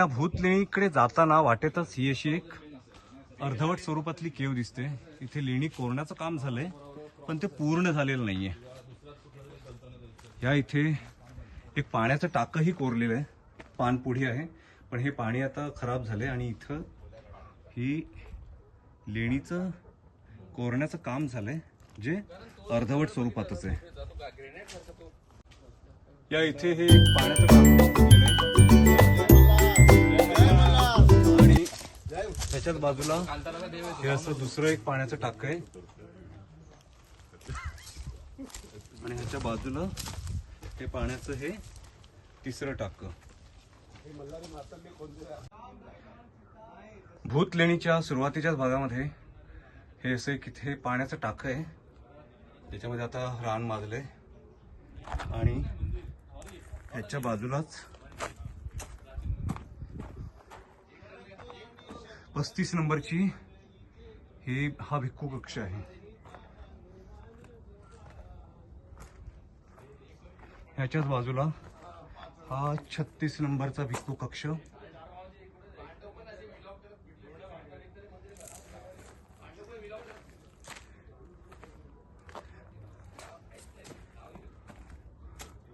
या भूतलेणीकडे जाताना वाटेतच ही अशी एक अर्धवट स्वरूपातली केव दिसते. इथे लेणी कोरण्याचं काम झालंय पण ते पूर्ण झालेलं नाहीये. या इथे एक पाण्याचं टाकही कोरलेलं आहे, पाणपुढी आहे, पण हे पाणी आता खराब झाले आणि इथं ही लेणीचं कोरण्याचं काम झालंय जे अर्धवट स्वरूपातच आहे. या इथे हे एक पाण्याचं टाकं कोरलेलं आहे आणि त्याच्याच बाजूला हे असं दुसरं एक पाण्याचं टाकं आहे आणि ह्याच्या बाजूला हे पाण्याचं हे तिसरं टाकं. भूतलेणीच्या सुरुवातीच्याच भागामध्ये हे असं एक इथे पाण्याचं टाकं आहे, त्याच्यामध्ये आता रान माजलंय आणि ह्याच्या बाजूलाच 35 नंबरची हा भिक्खू कक्ष आहे. ह्याच्याच बाजूला हा 36 नंबरचा भिक्खू कक्ष.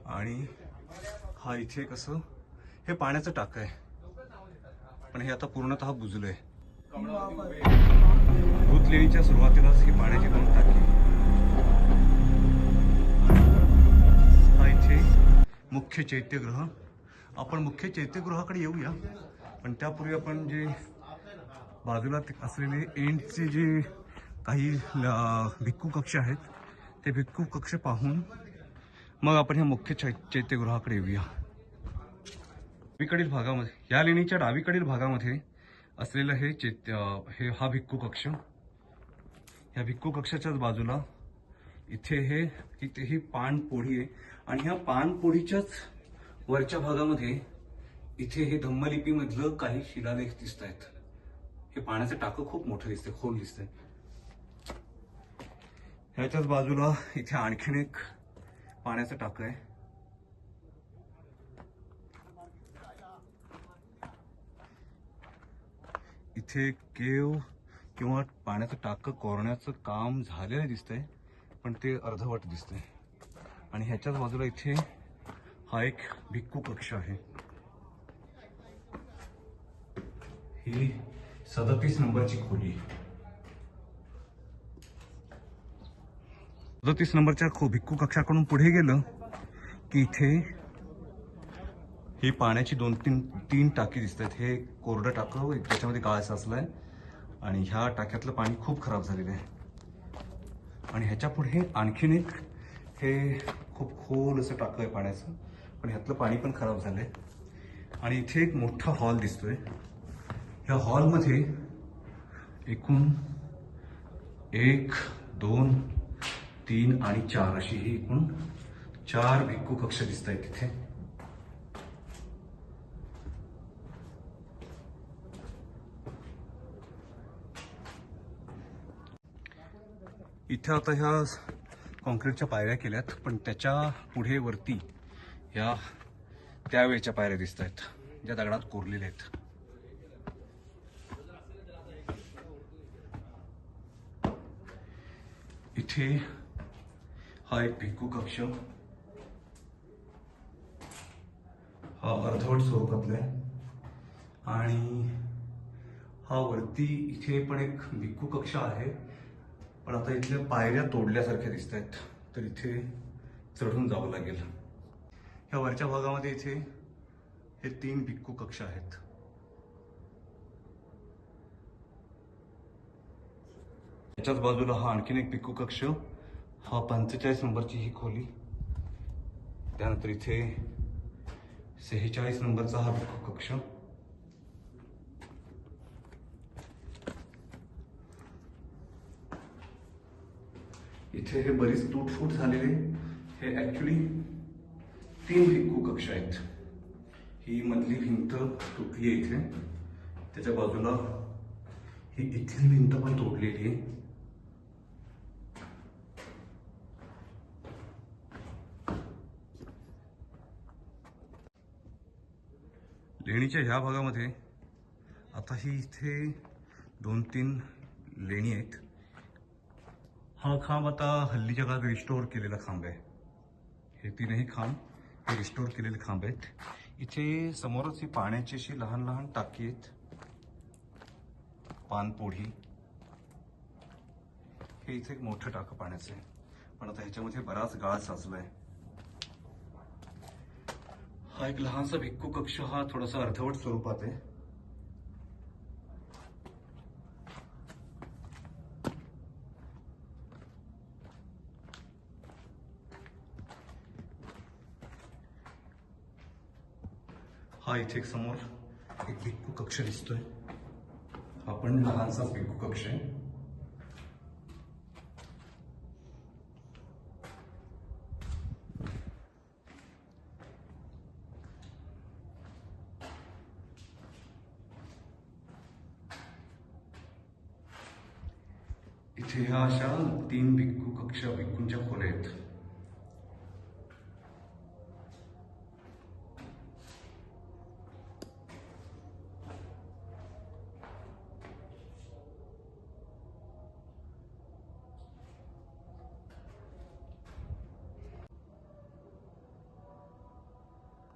आणि हा इथे कसं हे पाण्याचं टाकं आहे पण हे आता पूर्णतः बुजलंय. भूतलेणीच्या सुरुवातीलाच ही पाण्याची दोन टाकी. हा इथे मुख्य चैत्यगृह. आपण मुख्य चैत्यगृहाकडे येऊया पण त्यापूर्वी आपण जे बाजूला असलेले एंडचे जे काही भिक्खू कक्ष आहेत ते भिक्खू कक्ष पाहून मग आपण ह्या मुख्य चैत्यगृहाकडे येऊया. डावीकडील भागामध्ये, या लेणीच्या डावीकडील भागामध्ये असलेलं हे हा भिक्खू कक्ष. ह्या भिक्खू कक्षाच्याच बाजूला इथे ही पाणपोढी आहे आणि ह्या पाणपोढीच्याच वरच्या भागामध्ये इथे हे धम्मलिपीमधलं काही शिलालेख दिसत आहेत. हे पाण्याचं टाकं खूप मोठं दिसतंय, खोल दिसतंय. ह्याच्याच बाजूला इथे आणखीन एक पाण्याचं टाकं आहे. इथे केव किंवा पाण्याचं टाकं कोरण्याचं काम झालेलं दिसतंय पण ते अर्धवट दिसतंय. आणि ह्याच्याच बाजूला इथे हा एक भिक्खू कक्ष आहे. ही 37 नंबरची खोली. 37 नंबरच्या भिक्खू कक्षाकडून पुढे गेलं की इथे ही पाण्याची तीन टाकी दिसत आहेत. हे कोरडं टाकं, त्याच्यामध्ये गाळ साचलाय आणि ह्या टाक्यातलं पाणी खूप खराब झालेलं आहे. आणि ह्याच्या पुढे आणखीन एक हे खूप खोल असं टाकं आहे पाण्याचं, पण ह्यातलं पाणी पण खराब झालंय. आणि इथे एक मोठा हॉल दिसतोय. ह्या हॉलमध्ये एकूण 1, 2, 3 आणि 4 अशी ही एकूण 4 भिक्खू कक्ष दिसत आहेत तिथे. इथे आता ह्या कॉन्क्रीटच्या पायऱ्या केल्यात पण त्याच्या पुढे वरती ह्या त्यावेळच्या पायऱ्या दिसत आहेत ज्या दगडात कोरलेल्या आहेत. इथे हा एक भिक्खू कक्ष, हा अर्धवट स्वरूपातला आहे. आणि हा वरती इथे पण एक भिक्खू कक्ष आहे पण आता इथल्या पायऱ्या तोडल्यासारख्या दिसत आहेत तर इथे चढून जावं लागेल. ह्या वरच्या भागामध्ये इथे हे 3 भिक्खू कक्ष आहेत. त्याच्याच बाजूला हा आणखीन एक भिक्खू कक्ष, हा 45 नंबरची ही खोली. त्यानंतर इथे 46 नंबरचा हा भिक्खू कक्ष. इथे हे बरेच तुटफूट झालेले हे ऍक्च्युली 3 भिक्खू कक्ष आहेत. ही मधली भिंत तुटली आहे इथे, त्याच्या बाजूला ही इथली भिंत पण तोडलेली आहे. लेणीच्या ह्या भागामध्ये आता ही इथे 2-3 लेणी आहेत. हा खांब आता हल्लीच्या काळात रिस्टोअर केलेला खांब आहे. हे तीनही खांब हे रिस्टोअर केलेले खांब आहेत. इथे समोरच ही पाण्याची अशी लहान लहान टाकी आहेत, पानपोढी. हे इथे एक मोठं टाकं पाण्याचं आहे, पण आता ह्याच्यामध्ये बराच गाळ साचलाय. हा एक लहानसा भिक्खू कक्ष, हा थोडासा अर्धवट स्वरूपात आहे. हा इथे एक समोर एक भिक्खू कक्ष दिसतोय. हा पण लहानसा भिक्खू कक्ष आहे. इथे ह्या अशा 3 भिक्खू कक्ष, भिक्खूंच्या खोल्या आहेत.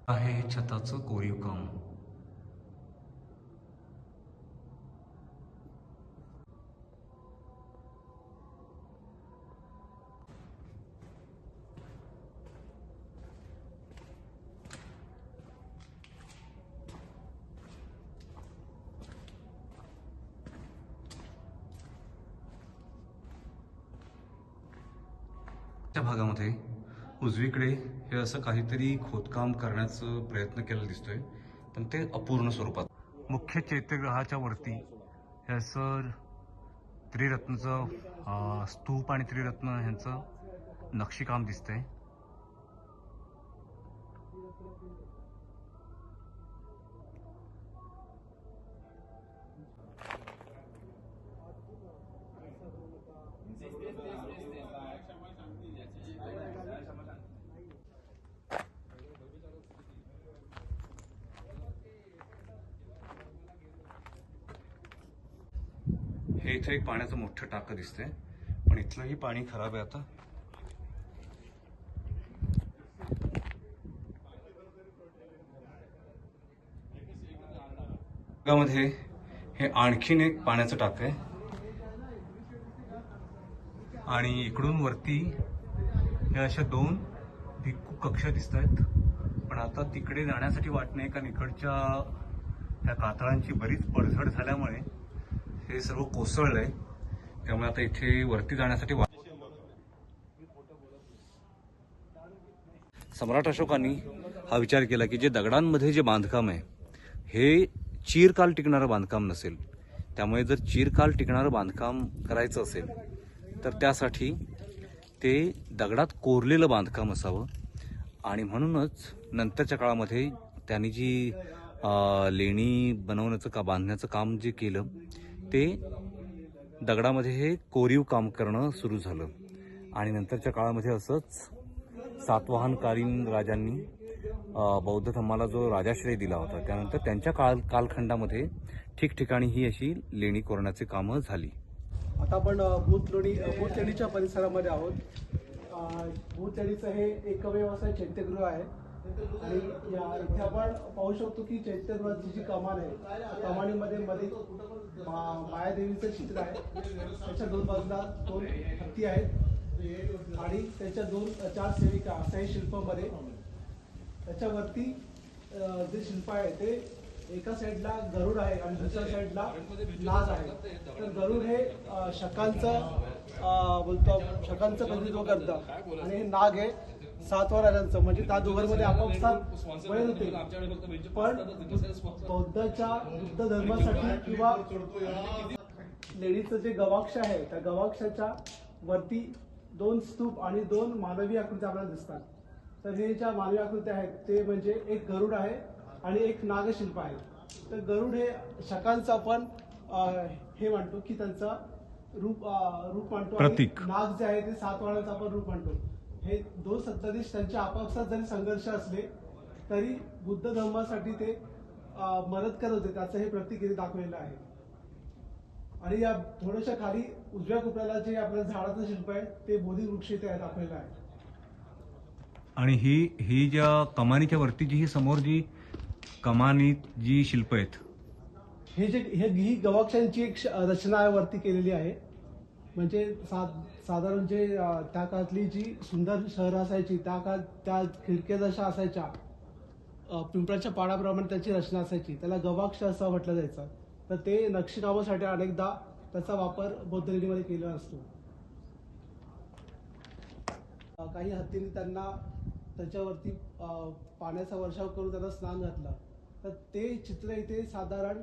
आहे हे छताचं कोरीव काम. त्या भागामध्ये उजवीकडे हे असं काहीतरी खोदकाम करण्याचा प्रयत्न केला दिसतोय, पण ते अपूर्ण स्वरूपात. मुख्य चैत्यग्रहाच्या वरती हे असं त्रिरत्नचं स्तूप आणि त्रिरत्न ह्यांचं नक्षीकाम दिसतंय. हे इथे एक पाण्याचं मोठं टाकं दिसतंय, पण इथलंही पाणी खराब आहे आता. मध्ये हे आणखीन एक पाण्याचं टाकं आहे आणि इकडून वरती हे अशा 2 भिक्खू कक्ष दिसत आहेत. पण आता तिकडे जाण्यासाठी वाट नाही, कारण इकडच्या ह्या कातळांची बरीच पडझड झाल्यामुळे हे सर्व कोसळलंय. त्यामुळे आता इथे वरती जाण्यासाठी सम्राट अशोकांनी हा विचार केला की जे दगडांमध्ये जे बांधकाम आहे हे चिरकाल टिकणारं बांधकाम नसेल. त्यामुळे जर चिरकाल टिकणारं बांधकाम करायचं असेल तर त्यासाठी ते दगडात कोरलेलं बांधकाम असावं. आणि म्हणूनच नंतरच्या काळामध्ये त्यांनी जी लेणी बनवण्याचं बांधण्याचं काम जे केलं ते दगडामध्ये हे कोरीव काम करणं सुरू झालं. आणि नंतरच्या काळामध्ये असंच सातवाहनकालीन राजांनी बौद्ध धर्माला जो राजाश्रय दिला होता, त्यानंतर त्यांच्या कालखंडामध्ये ठिकठिकाणी ही अशी लेणी कोरण्याची कामं झाली. आता आपण भूतलेणीच्या परिसरामध्ये आहोत. भूतलेणीचं हे एकमेव असं चैत्यगृह आहे आणि इथे आपण पाहू शकतो की चैत्यगृहाची जी कमान आहे, कमानीमध्ये मध्ये मायादेवीचं चित्र आहे. त्याच्या 2 बाजूला 2 हत्ती आहेत आणि त्याच्या 4 सेविका असाही शिल्पामध्ये. त्याच्यावरती जे शिल्प आहे ते एका साईडला गरुड आहे आणि दुसऱ्या साईडला नाग आहे. तर गरुड हे शकांचं प्रतिनिधित्व करतं आणि हे नाग हे सातवाहनांचं, म्हणजे त्या दोघांमध्ये आपापसात वैर होते. पण बुद्ध धर्मासाठी किंवा लेणीचं जे गवाक्ष आहे त्या गवाक्षाच्या वरती 2 स्तूप आणि 2 मानवी आकृत्या आपल्याला दिसतात. तर हे ज्या मानवी आकृत्या आहेत ते म्हणजे एक गरुड आहे आणि एक नागशिल्प आहे. तर गरुड हे शकांचं आपण हे म्हणतो की त्यांचं रूप मानतो. प्रतीक. नाग जे आहे ते सातवाहनाचं आपण रूप मानतो. हे 2 सत्ताधीश त्यांच्या आपापसात जरी संघर्ष असले तरी बुद्ध धर्मासाठी ते मदत करत होते त्याचं हे प्रतीक इथे दाखवलेलं आहे. आणि या थोड्याशा खाली उजव्या कोपऱ्याला जे आपल्या झाडाचं शिल्प आहे ते बोधी वृक्ष इथे दाखवलेलं आहे. आणि ही ज्या कमानीच्या वरती जी ही समोर जी कमानीत जी शिल्प आहेत, ही गवाक्षांची एक रचना वरती केलेली आहे. म्हणजे साधारण जे त्या काळातली जी सुंदर शहरं असायची त्या काळात त्या खिडक्या जशा असायच्या पिंपळाच्या पाडाप्रमाणे त्याची रचना असायची, त्याला गवाक्ष असं म्हटलं जायचं. तर ते नक्षीकामासाठी अनेकदा त्याचा वापर बौद्ध लेणीमध्ये केला असतो. काही हत्तींनी त्यांना त्याच्यावरती पाण्याचा वर्षाव करून त्यांना स्नान घातलं. तर ते चित्र इथे साधारण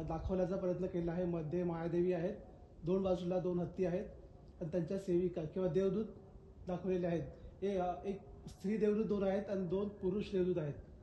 दाखवण्याचा प्रयत्न केला आहे. मध्ये मायादेवी आहेत, दोन बाजूला दोन हत्ती आहेत आणि त्यांच्या सेविका किंवा देवदूत दाखवलेले आहेत. एक स्त्री देवदूत दोन आहेत आणि दोन पुरुष देवदूत आहेत.